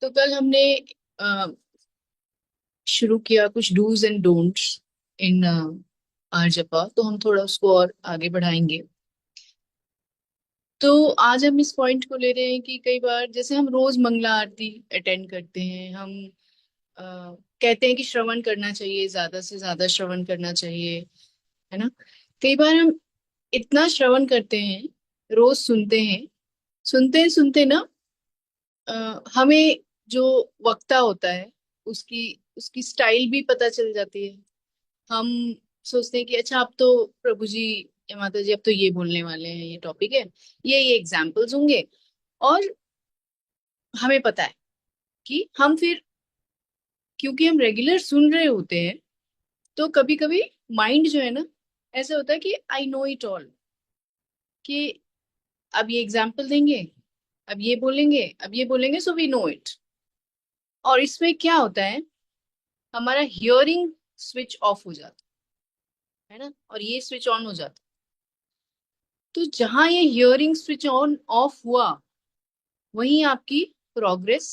तो कल हमने अ, शुरू किया कुछ डूज एंड डोंट्स इन आरजपा। तो हम थोड़ा उसको और आगे बढ़ाएंगे। तो आज हम इस पॉइंट को ले रहे हैं कि कई बार जैसे हम रोज मंगला आरती अटेंड करते हैं। हम अ, कहते हैं कि श्रवण करना चाहिए, ज्यादा से ज्यादा श्रवण करना चाहिए, है ना। कई बार हम इतना श्रवण करते हैं, रोज सुनते सुनते ना हमें जो वक्ता होता है उसकी उसकी स्टाइल भी पता चल जाती है। हम सोचते हैं कि अच्छा, अब तो प्रभु जी या माता जी अब तो ये बोलने वाले हैं, ये टॉपिक है, ये एग्जाम्पल्स होंगे। और हमें पता है कि हम फिर, क्योंकि हम रेगुलर सुन रहे होते हैं, तो कभी कभी माइंड जो है ना, ऐसा होता है कि आई नो इट ऑल, कि अब ये एग्जाम्पल देंगे, अब ये बोलेंगे, सो वी नो इट। और इसमें क्या होता है, हमारा हियरिंग स्विच ऑफ हो जाता है ना, और ये स्विच ऑन हो जाता है। तो जहां ये हियरिंग स्विच ऑन ऑफ हुआ, वहीं आपकी प्रोग्रेस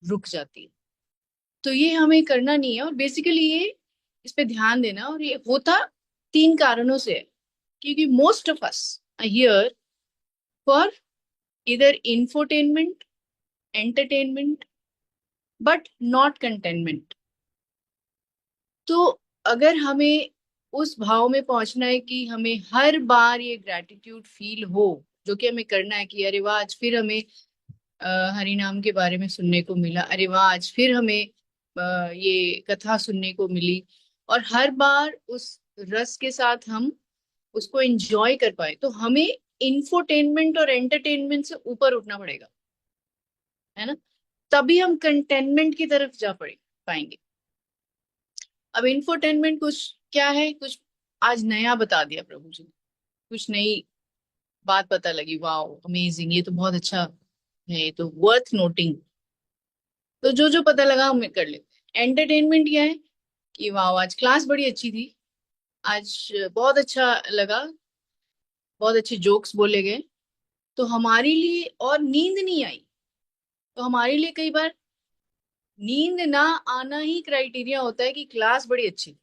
रुक जाती है। तो ये हमें करना नहीं है, और बेसिकली ये इस पे ध्यान देना। और ये होता तीन कारणों से है। क्योंकि most of us are here for either infotainment, entertainment, but not containment. तो अगर हमें उस भाव में पहुंचना है कि हमें हर बार ये ग्रैटिट्यूड फील हो, जो कि हमें करना है कि अरे वाह, आज फिर हमें हरि नाम के बारे में सुनने को मिला, अरे वाह आज फिर हमें ये कथा सुनने को मिली, और हर बार उस रस के साथ हम उसको एंजॉय कर पाए, तो हमें इंफोटेनमेंट और एंटरटेनमेंट से ऊपर उठना पड़ेगा, है ना। तभी हम कंटेनमेंट की तरफ जा पड़े पाएंगे। अब इंफोटेनमेंट कुछ क्या है, कुछ आज नया बता दिया प्रभु जी, कुछ नई बात पता लगी, वाह अमेजिंग, ये तो बहुत अच्छा है, ये तो वर्थ नोटिंग। तो जो जो पता लगा हम कर लेते। एंटरटेनमेंट क्या है कि वाह आज क्लास बड़ी अच्छी थी, आज बहुत अच्छा लगा, बहुत अच्छे जोक्स बोले गए। तो हमारे लिए, और नींद नहीं आई, तो हमारे लिए कई बार नींद ना आना ही क्राइटेरिया होता है कि क्लास बड़ी अच्छी थी,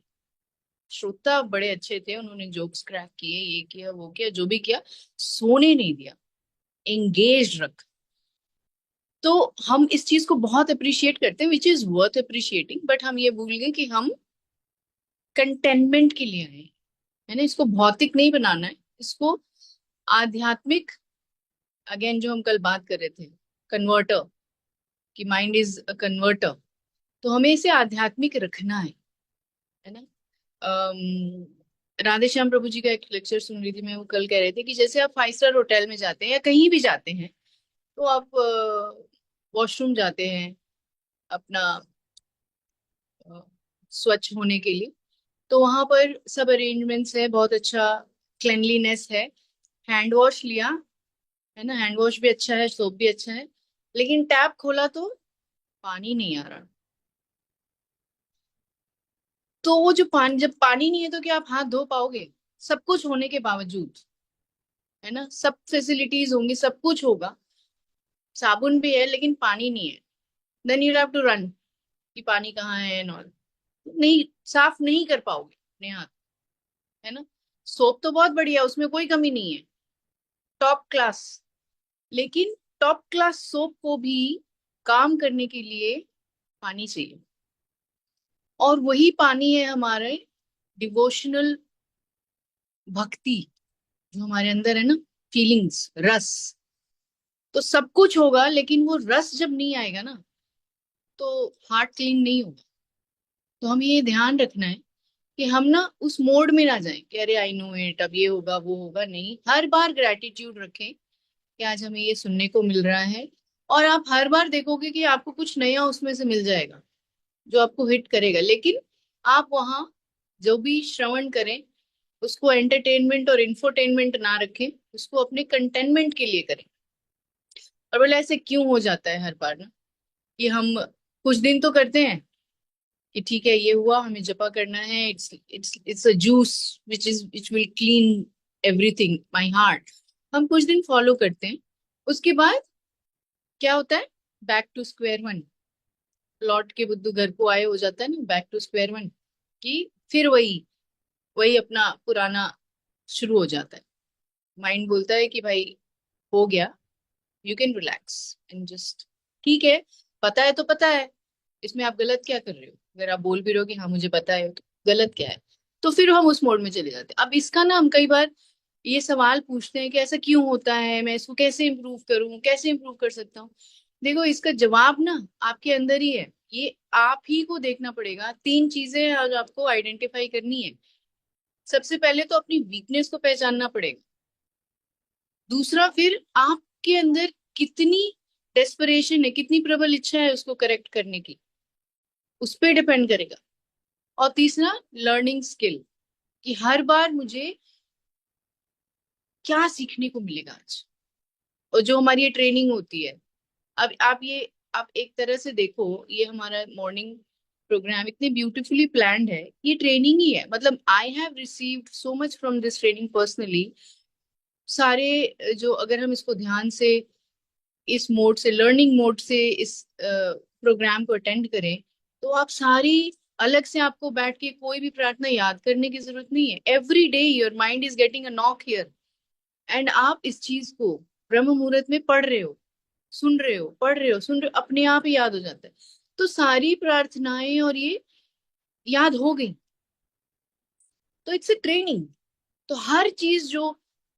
श्रोता बड़े अच्छे थे, उन्होंने जोक्स क्रैक किए, ये किया वो किया, जो भी किया, सोने नहीं दिया, एंगेज रख। तो हम इस चीज को बहुत अप्रिशिएट करते हैं, which is worth appreciating, but हम ये भूल गए कि हम कंटेनमेंट के लिए आए, है ना। इसको भौतिक नहीं बनाना है, इसको आध्यात्मिक, अगेन जो हम कल बात कर रहे थे, कन्वर्टर, कि माइंड इज अ कन्वर्टर। तो हमें इसे आध्यात्मिक रखना है ना। राधे श्याम प्रभु जी का एक लेक्चर सुन रही थी मैं, वो कल कह रहे थे कि जैसे आप 5 स्टार होटल में जाते हैं या कहीं भी जाते हैं, तो आप वॉशरूम जाते हैं अपना अ, स्वच्छ होने के लिए, तो वहां पर सब अरेंजमेंट्स है, बहुत अच्छा क्लेanलीनेस है, हैंड वॉश लिया, है ना, हैंड वॉश भी अच्छा है, सोप भी अच्छा है, लेकिन टैप खोला तो पानी नहीं आ रहा। तो वो जो पानी, जब पानी नहीं है तो क्या आप हाथ धो पाओगे? सब कुछ होने के बावजूद, है ना, सब फैसिलिटीज होंगी, सब कुछ होगा, साबुन भी है, लेकिन पानी नहीं है, then you have to run कि पानी कहाँ है एंड ऑल। नहीं, साफ नहीं कर पाओगे अपने हाथ, है ना। सोप तो बहुत बढ़िया, उसमें कोई कमी नहीं है, टॉप क्लास, लेकिन टॉप क्लास सोप को भी काम करने के लिए पानी चाहिए। और वही पानी है हमारे डिवोशनल भक्ति, जो हमारे अंदर है ना, फीलिंग्स, रस। तो सब कुछ होगा, लेकिन वो रस जब नहीं आएगा ना, तो हार्ट क्लीन नहीं होगा। तो हमें ये ध्यान रखना है कि हम ना उस मोड में ना जाएं कि अरे आई नो इट, अब ये होगा वो होगा, नहीं, हर बार ग्रेटिट्यूड रखें कि आज हमें ये सुनने को मिल रहा है। और आप हर बार देखोगे कि आपको कुछ नया उसमें से मिल जाएगा, जो आपको हिट करेगा। लेकिन आप वहां जो भी श्रवण करें, उसको एंटरटेनमेंट और इंफोटेनमेंट ना रखें, उसको अपने कंटेनमेंट के लिए करें। और बोले ऐसे क्यों हो जाता है हर बार ना, कि हम कुछ दिन तो करते हैं कि ठीक है ये हुआ, हमें जपा करना है, it's a juice which will clean everything my heart. हम कुछ दिन फॉलो करते हैं, उसके बाद क्या होता है, बैक टू स्क्वायर वन, लौट के बुद्धू घर को आए हो जाता है ना, बैक टू स्क्वायर वन, कि फिर वही वही अपना पुराना शुरू हो जाता है। माइंड बोलता है कि भाई हो गया, you can relax and just, ठीक है, पता है तो पता है, इसमें आप गलत क्या कर रहे हो? अगर आप बोल भी रहे हो कि हाँ मुझे पता है, तो गलत क्या है? तो फिर हम उस मोड में चले जाते हैं। अब इसका ना हम कई बार ये सवाल पूछते हैं कि ऐसा क्यों होता है, मैं इसको कैसे इम्प्रूव करूं, कैसे इम्प्रूव कर सकता हूँ? देखो, इसका जवाब ना आपके अंदर ही है। ये आप ही को देखना पड़ेगा। तीन चीजें आज आपको आइडेंटिफाई करनी है। सबसे पहले तो अपनी वीकनेस को पहचानना पड़ेगा। दूसरा, फिर आपके अंदर कितनी डेस्परेशन है, कितनी प्रबल इच्छा है उसको करेक्ट करने की, उस पर डिपेंड करेगा। और तीसरा, लर्निंग स्किल, कि हर बार मुझे क्या सीखने को मिलेगा आज। और जो हमारी ये ट्रेनिंग होती है, अब आप एक तरह से देखो, ये हमारा मॉर्निंग प्रोग्राम इतने ब्यूटीफुली प्लान्ड है, ये ट्रेनिंग ही है। मतलब I have received so much from this training personally. सारे जो, अगर हम इसको ध्यान से, इस मोड से, लर्निंग मोड से इस प्रोग्राम को अटेंड करें, तो आप सारी, अलग से आपको बैठ के कोई भी प्रार्थना याद करने की जरूरत नहीं है। Every day your mind is getting a knock here, and आप इस चीज को ब्रह्म मुहूर्त में पढ़ रहे हो, सुन रहे हो, पढ़ रहे हो, सुन रहे हो, अपने आप ही याद हो जाता है। तो सारी प्रार्थनाएं और ये याद हो गई। तो इट्स ए ट्रेनिंग। तो हर चीज जो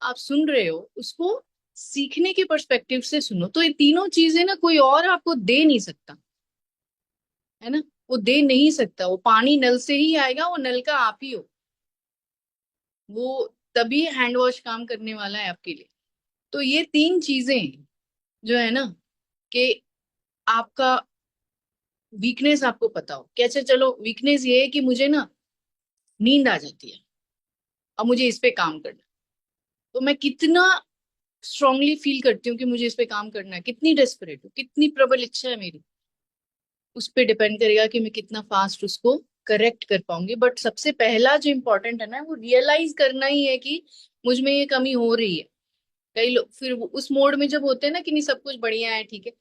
आप सुन रहे हो उसको सीखने के पर्सपेक्टिव से सुनो। तो ये तीनों चीजें ना कोई और आपको दे नहीं सकता, है ना। वो दे नहीं सकता। वो पानी नल से ही आएगा, वो नल का आप ही हो। वो तभी हैंड वॉश काम करने वाला है आपके लिए। तो ये तीन चीजें जो है ना, कि आपका वीकनेस आपको पता हो। कैसे? चलो, वीकनेस ये है कि मुझे ना नींद आ जाती है, अब मुझे इस पे काम करना है। तो मैं कितना स्ट्रांगली फील करती हूँ कि मुझे इस पे काम करना है, कितनी डेस्परेट हूँ, कितनी प्रबल इच्छा है मेरी, उस पे डिपेंड करेगा कि मैं कितना फास्ट उसको करेक्ट कर पाऊंगी। बट सबसे पहला जो इम्पोर्टेंट है ना, वो रियलाइज करना ही है कि मुझ में ये कमी हो रही है। कई लोग फिर उस मोड में जब होते हैं ना कि नहीं, सब कुछ बढ़िया है, ठीक है,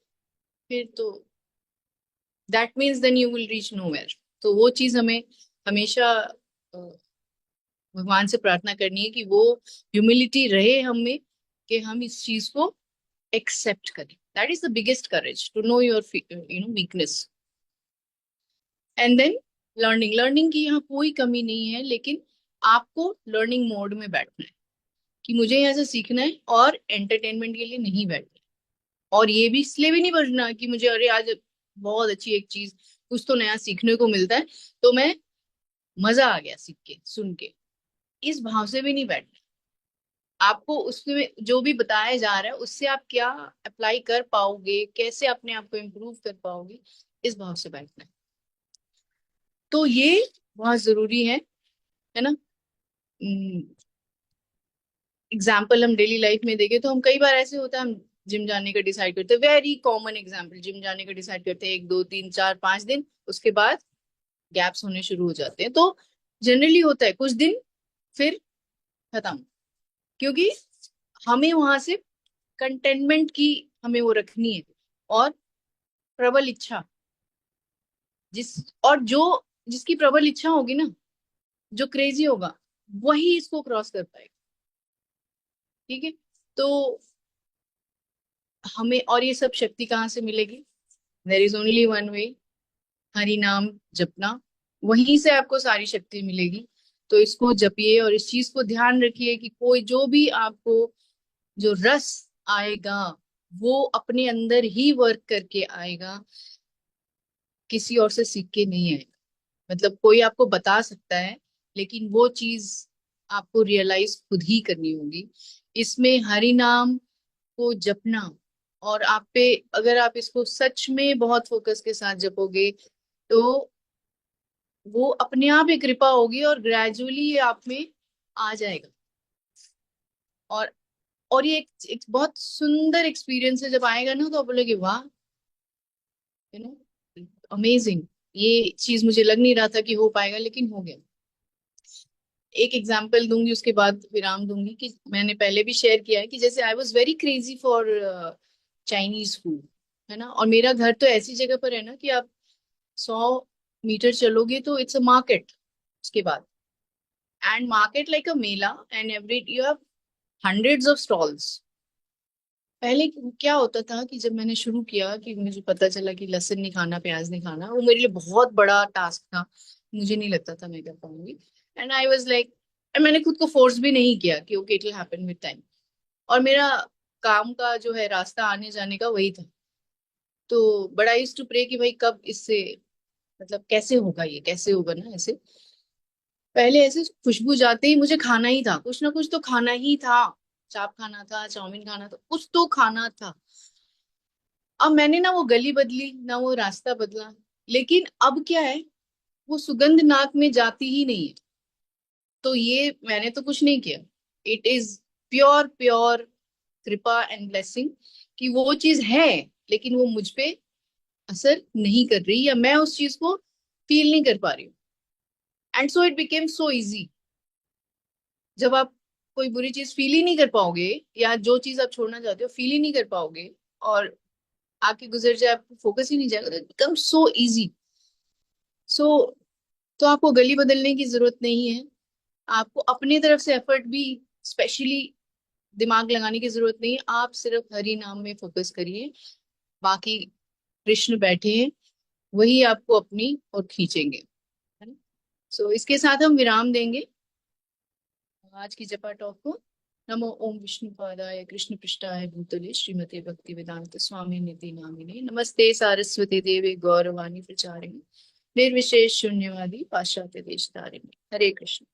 फिर तो that means then you will reach nowhere. तो वो चीज हमें हमेशा भगवान से प्रार्थना करनी है कि वो ह्यूमिलिटी रहे हम में, कि हम इस चीज को एक्सेप्ट करें। That is the biggest courage, to know your weakness. And then learning, learning की यहाँ कोई कमी नहीं है, लेकिन आपको लर्निंग मोड में बैठना है कि मुझे यहाँ से सीखना है और एंटरटेनमेंट के लिए नहीं बैठना है। और ये भी इसलिए भी नहीं बैठना कि मुझे अरे आज बहुत अच्छी एक चीज, कुछ तो नया सीखने को मिलता है, तो मैं, मजा आ गया सीख के, सुन के, इस भाव से भी नहीं बैठना। आपको उसमें जो भी बताया जा रहा है उससे आप क्या अप्लाई कर पाओगे, कैसे अपने आप को इम्प्रूव कर पाओगे, इस भाव से बैठना है। तो ये बहुत जरूरी है ना। एग्जाम्पल हम डेली लाइफ में देखें तो हम कई बार ऐसे होता है, हम जिम जाने का डिसाइड करते हैं, वेरी कॉमन एग्जाम्पल, जिम जाने का डिसाइड करते हैं 1 2 3 4 5 दिन, उसके बाद गैप्स होने शुरू हो जाते हैं। तो जनरली होता है कुछ दिन, फिर खत्म। क्योंकि हमें वहां से कंटेनमेंट की, हमें वो रखनी है, और प्रबल इच्छा, जिस, और जो, जिसकी प्रबल इच्छा होगी ना, जो क्रेजी होगा, वही इसको क्रॉस कर पाएगा। ठीक है। तो हमें, और ये सब शक्ति कहाँ से मिलेगी? There is only one way, Hari नाम जपना, वहीं से आपको सारी शक्ति मिलेगी। तो इसको जपिए और इस चीज को ध्यान रखिए कि कोई जो भी आपको, जो रस आएगा, वो अपने अंदर ही वर्क करके आएगा, किसी और से सीख के नहीं आएगा। मतलब कोई आपको बता सकता है, लेकिन वो चीज आपको रियलाइज खुद ही करनी होगी। इसमें हरि नाम को जपना, और आप पे, अगर आप इसको सच में बहुत फोकस के साथ जपोगे, तो वो अपने आप ही कृपा होगी और ग्रेजुअली ये आप में आ जाएगा। और और ये एक बहुत सुंदर एक्सपीरियंस है। जब आएगा ना, तो आप बोलोगे वाह, यू नो, अमेजिंग। ये चीज मुझे लग नहीं रहा था कि हो पाएगा, लेकिन हो गया। एक एग्जांपल दूंगी, उसके बाद विराम दूंगी। कि मैंने पहले भी शेयर किया है कि जैसे I was very crazy for Chinese food, है ना। और मेरा घर तो ऐसी जगह पर है ना कि आप 100 मीटर चलोगे तो इट्स अ मार्केट। उसके बाद and market like a Mela, and every you have hundreds of stalls. पहले क्या होता था कि जब मैंने शुरू किया, कि मुझे पता चला कि लहसुन नहीं खाना, प्याज नहीं खाना, वो मेरे लिए बहुत बड़ा टास्क था। मुझे नहीं लगता था मैं कर पाऊंगी। एंड आई वाज लाइक, मैंने खुद को फोर्स भी नहीं किया कि okay it will happen with time. और मेरा काम का जो है रास्ता आने जाने का वही था। तो बड़ा यूज टू प्रे कि भाई कब इससे, मतलब कैसे होगा, ये कैसे होगा ना ऐसे। पहले ऐसे खुशबू जाते ही मुझे खाना ही था, कुछ ना कुछ तो खाना ही था। चाप खाना था, चाउमीन खाना था, कुछ तो खाना था। अब मैंने ना वो गली बदली ना वो रास्ता बदला, लेकिन अब क्या है, वो सुगंध नाक में जाती ही नहीं है। तो ये मैंने तो कुछ नहीं किया। इट इज प्योर प्योर कृपा एंड ब्लेसिंग कि वो चीज है, लेकिन वो मुझ पे असर नहीं कर रही, या मैं उस चीज को फील नहीं कर पा रही हूँ। And so it became so easy. जब आप कोई बुरी चीज फील ही नहीं कर पाओगे, या जो चीज आप छोड़ना चाहते हो फील ही नहीं कर पाओगे, और आके गुजर जाए, आपको फोकस ही नहीं जाएगा, तो इट बिकम सो इजी। सो तो आपको गली बदलने की जरूरत नहीं है। आपको अपनी तरफ से एफर्ट भी स्पेशली दिमाग लगाने की जरूरत नहीं है। आप सिर्फ हरि नाम में फोकस करिए। बाकी कृष्ण बैठे हैं, वही आपको अपनी ओर खींचेंगे, है ना। सो इसके साथ हम विराम देंगे आज की जपा टॉक को। नमो ओम विष्णु पादाय कृष्ण पृष्ठाय भूतले श्रीमते भक्ति वेदांत स्वामी निधि नामिने नमस्ते सारस्वती देवी गौरवाणी प्रचारिणे निर्विशेष शून्यवादी पाश्चात्य देश तारिणे। हरे कृष्ण।